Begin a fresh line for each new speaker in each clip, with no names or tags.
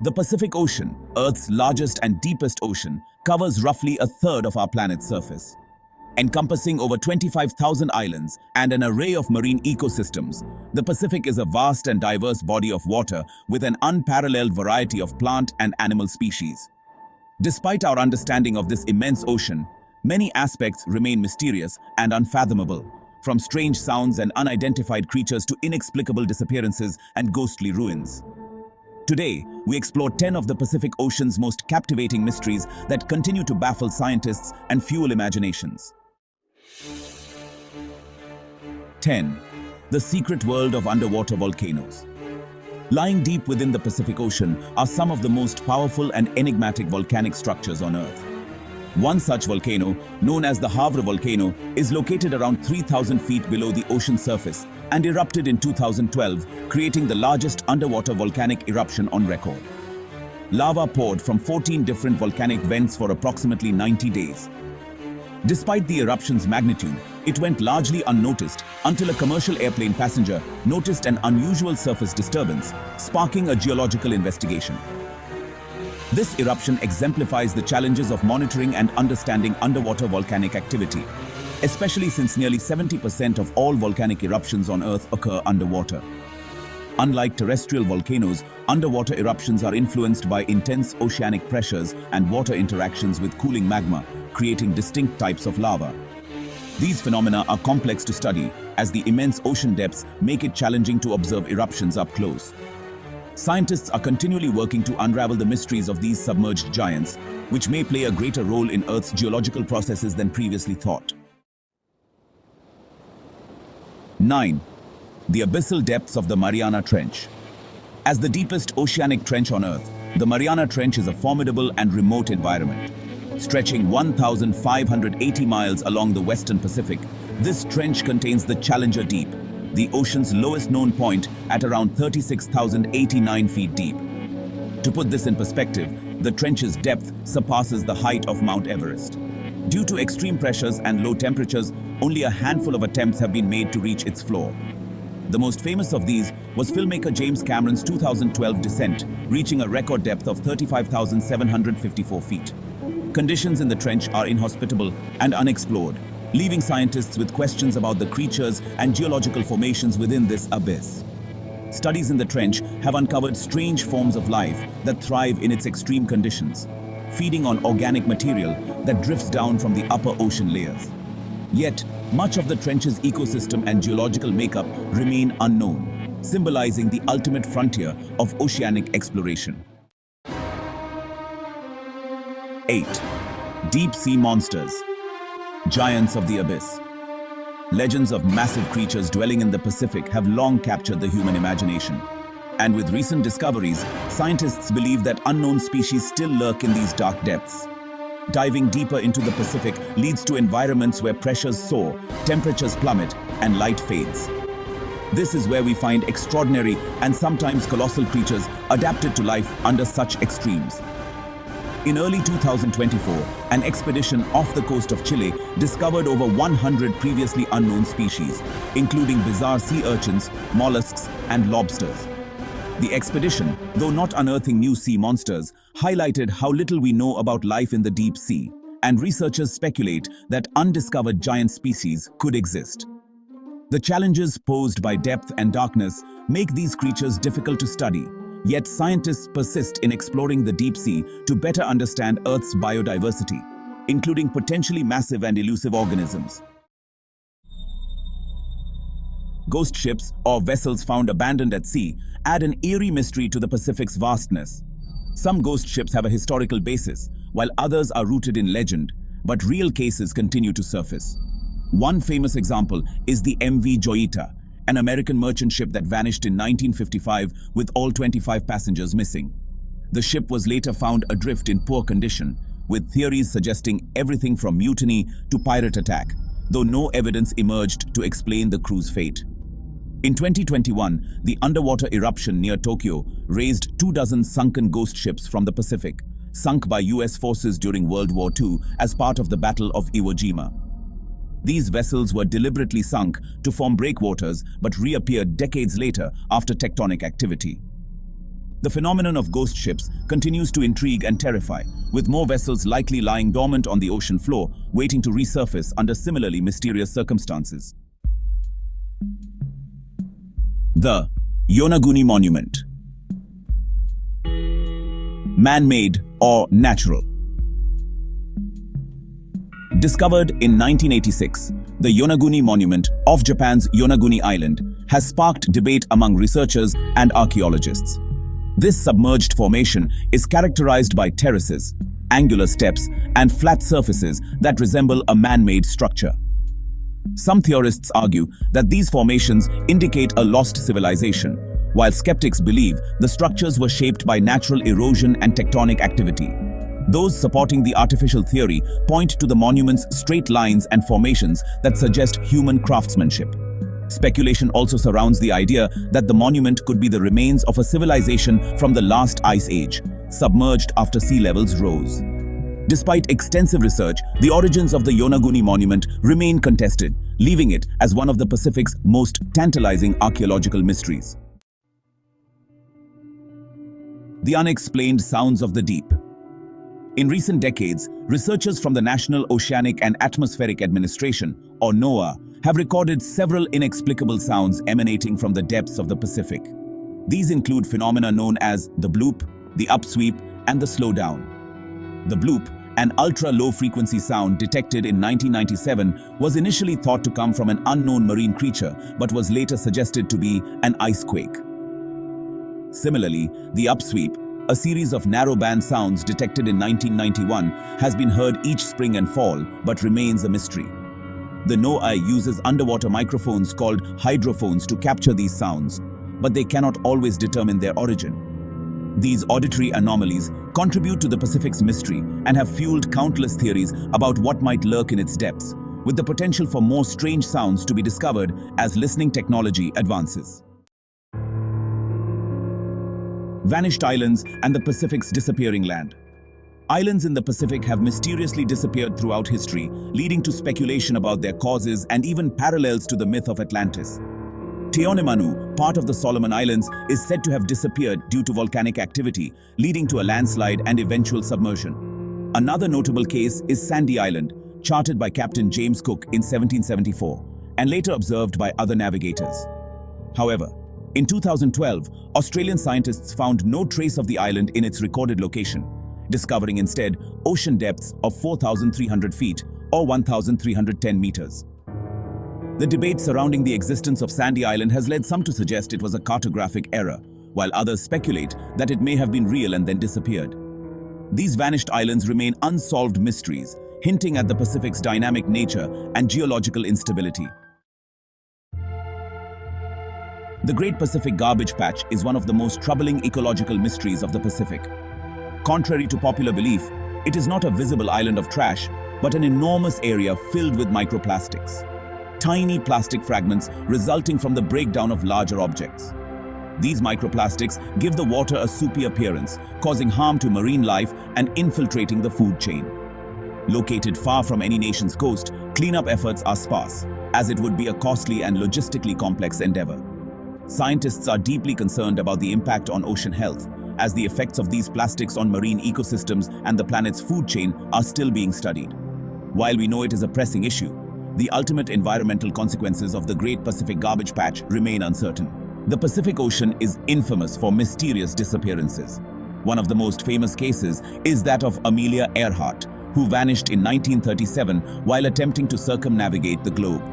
The Pacific Ocean, Earth's largest and deepest ocean, covers roughly a third of our planet's surface. Encompassing over 25,000 islands and an array of marine ecosystems, the Pacific is a vast and diverse body of water with an unparalleled variety of plant and animal species. Despite our understanding of this immense ocean, many aspects remain mysterious and unfathomable, from strange sounds and unidentified creatures to inexplicable disappearances and ghostly ruins. Today, we explore 10 of the Pacific Ocean's most captivating mysteries that continue to baffle scientists and fuel imaginations. 10. The secret world of underwater volcanoes. Lying deep within the Pacific Ocean are some of the most powerful and enigmatic volcanic structures on Earth. One such volcano, known as the Havre volcano, is located around 3,000 feet below the ocean surface and erupted in 2012, creating the largest underwater volcanic eruption on record. Lava poured from 14 different volcanic vents for approximately 90 days. Despite the eruption's magnitude, it went largely unnoticed until a commercial airplane passenger noticed an unusual surface disturbance, sparking a geological investigation. This eruption exemplifies the challenges of monitoring and understanding underwater volcanic activity, especially since nearly 70% of all volcanic eruptions on Earth occur underwater. Unlike terrestrial volcanoes, underwater eruptions are influenced by intense oceanic pressures and water interactions with cooling magma, creating distinct types of lava. These phenomena are complex to study, as the immense ocean depths make it challenging to observe eruptions up close. Scientists are continually working to unravel the mysteries of these submerged giants, which may play a greater role in Earth's geological processes than previously thought. 9. The abyssal depths of the Mariana Trench. As the deepest oceanic trench on Earth, the Mariana Trench is a formidable and remote environment. Stretching 1,580 miles along the western Pacific, this trench contains the Challenger Deep, the ocean's lowest known point at around 36,089 feet deep. To put this in perspective, the trench's depth surpasses the height of Mount Everest. Due to extreme pressures and low temperatures, only a handful of attempts have been made to reach its floor. The most famous of these was filmmaker James Cameron's 2012 descent, reaching a record depth of 35,754 feet. Conditions in the trench are inhospitable and unexplored, leaving scientists with questions about the creatures and geological formations within this abyss. Studies in the trench have uncovered strange forms of life that thrive in its extreme conditions, feeding on organic material that drifts down from the upper ocean layers. Yet, much of the trench's ecosystem and geological makeup remain unknown, symbolizing the ultimate frontier of oceanic exploration. 8. Deep sea monsters. Giants of the abyss. Legends of massive creatures dwelling in the Pacific have long captured the human imagination. And with recent discoveries, scientists believe that unknown species still lurk in these dark depths. Diving deeper into the Pacific leads to environments where pressures soar, temperatures plummet, and light fades. This is where we find extraordinary and sometimes colossal creatures adapted to life under such extremes. In early 2024, an expedition off the coast of Chile discovered over 100 previously unknown species, including bizarre sea urchins, mollusks, and lobsters. The expedition, though not unearthing new sea monsters, highlighted how little we know about life in the deep sea, and researchers speculate that undiscovered giant species could exist. The challenges posed by depth and darkness make these creatures difficult to study, yet scientists persist in exploring the deep sea to better understand Earth's biodiversity, including potentially massive and elusive organisms. Ghost ships, or vessels found abandoned at sea, add an eerie mystery to the Pacific's vastness. Some ghost ships have a historical basis, while others are rooted in legend, but real cases continue to surface. One famous example is the MV Joyita, an American merchant ship that vanished in 1955 with all 25 passengers missing. The ship was later found adrift in poor condition, with theories suggesting everything from mutiny to pirate attack, though no evidence emerged to explain the crew's fate. In 2021, the underwater eruption near Tokyo raised 24 sunken ghost ships from the Pacific, sunk by US forces during World War II as part of the Battle of Iwo Jima. These vessels were deliberately sunk to form breakwaters but reappeared decades later after tectonic activity. The phenomenon of ghost ships continues to intrigue and terrify, with more vessels likely lying dormant on the ocean floor, waiting to resurface under similarly mysterious circumstances. The Yonaguni Monument. Man-made or natural? Discovered in 1986, the Yonaguni Monument off Japan's Yonaguni Island has sparked debate among researchers and archaeologists. This submerged formation is characterized by terraces, angular steps, and flat surfaces that resemble a man-made structure. Some theorists argue that these formations indicate a lost civilization, while skeptics believe the structures were shaped by natural erosion and tectonic activity. Those supporting the artificial theory point to the monument's straight lines and formations that suggest human craftsmanship. Speculation also surrounds the idea that the monument could be the remains of a civilization from the last ice age, submerged after sea levels rose. Despite extensive research, the origins of the Yonaguni Monument remain contested, leaving it as one of the Pacific's most tantalizing archaeological mysteries. The unexplained sounds of the deep. In recent decades, researchers from the National Oceanic and Atmospheric Administration, or NOAA, have recorded several inexplicable sounds emanating from the depths of the Pacific. These include phenomena known as the bloop, the upsweep, and the slowdown. The bloop, an ultra-low-frequency sound detected in 1997, was initially thought to come from an unknown marine creature, but was later suggested to be an ice quake. Similarly, the upsweep, a series of narrow-band sounds detected in 1991, has been heard each spring and fall, but remains a mystery. The NOAA uses underwater microphones called hydrophones to capture these sounds, but they cannot always determine their origin. These auditory anomalies contribute to the Pacific's mystery and have fueled countless theories about what might lurk in its depths, with the potential for more strange sounds to be discovered as listening technology advances. Vanished islands and the Pacific's disappearing land. Islands in the Pacific have mysteriously disappeared throughout history, leading to speculation about their causes and even parallels to the myth of Atlantis. Teonemanu, part of the Solomon Islands, is said to have disappeared due to volcanic activity, leading to a landslide and eventual submersion. Another notable case is Sandy Island, charted by Captain James Cook in 1774, and later observed by other navigators. However, in 2012, Australian scientists found no trace of the island in its recorded location, discovering instead ocean depths of 4,300 feet or 1,310 meters. The debate surrounding the existence of Sandy Island has led some to suggest it was a cartographic error, while others speculate that it may have been real and then disappeared. These vanished islands remain unsolved mysteries, hinting at the Pacific's dynamic nature and geological instability. The Great Pacific Garbage Patch is one of the most troubling ecological mysteries of the Pacific. Contrary to popular belief, it is not a visible island of trash, but an enormous area filled with microplastics. Tiny plastic fragments resulting from the breakdown of larger objects. These microplastics give the water a soupy appearance, causing harm to marine life and infiltrating the food chain. Located far from any nation's coast, cleanup efforts are sparse, as it would be a costly and logistically complex endeavor. Scientists are deeply concerned about the impact on ocean health, as the effects of these plastics on marine ecosystems and the planet's food chain are still being studied. While we know it is a pressing issue, the ultimate environmental consequences of the Great Pacific Garbage Patch remain uncertain. The Pacific Ocean is infamous for mysterious disappearances. One of the most famous cases is that of Amelia Earhart, who vanished in 1937 while attempting to circumnavigate the globe.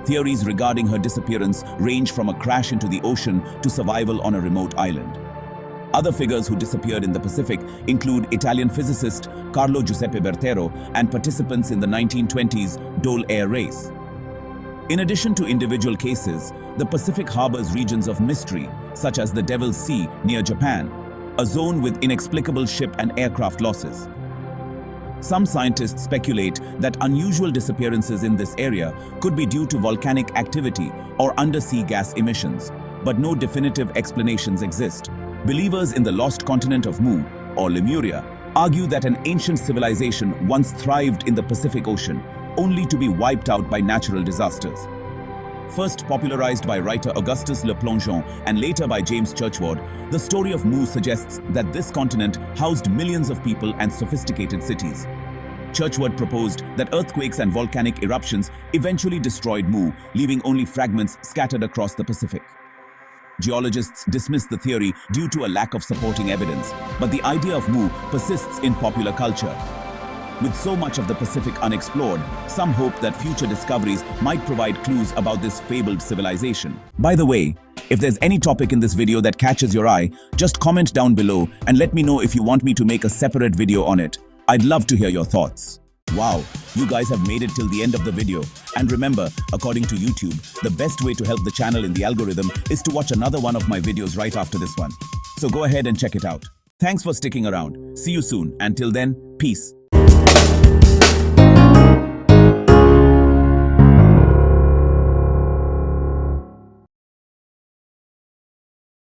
Theories regarding her disappearance range from a crash into the ocean to survival on a remote island. Other figures who disappeared in the Pacific include Italian physicist Carlo Giuseppe Bertero and participants in the 1920s Dole Air Race. In addition to individual cases, the Pacific harbors regions of mystery, such as the Devil's Sea near Japan, a zone with inexplicable ship and aircraft losses. Some scientists speculate that unusual disappearances in this area could be due to volcanic activity or undersea gas emissions, but no definitive explanations exist. Believers in the lost continent of Mu, or Lemuria, argue that an ancient civilization once thrived in the Pacific Ocean, only to be wiped out by natural disasters. First popularized by writer Augustus Le Plongeon and later by James Churchward, the story of Mu suggests that this continent housed millions of people and sophisticated cities. Churchward proposed that earthquakes and volcanic eruptions eventually destroyed Mu, leaving only fragments scattered across the Pacific. Geologists dismiss the theory due to a lack of supporting evidence, but the idea of Mu persists in popular culture. With so much of the Pacific unexplored, some hope that future discoveries might provide clues about this fabled civilization. By the way, if there's any topic in this video that catches your eye, just comment down below and let me know if you want me to make a separate video on it. I'd love to hear your thoughts. Wow, you guys have made it till the end of the video. And remember, according to YouTube, the best way to help the channel in the algorithm is to watch another one of my videos right after this one. So go ahead and check it out. Thanks for sticking around. See you soon. Until then, peace.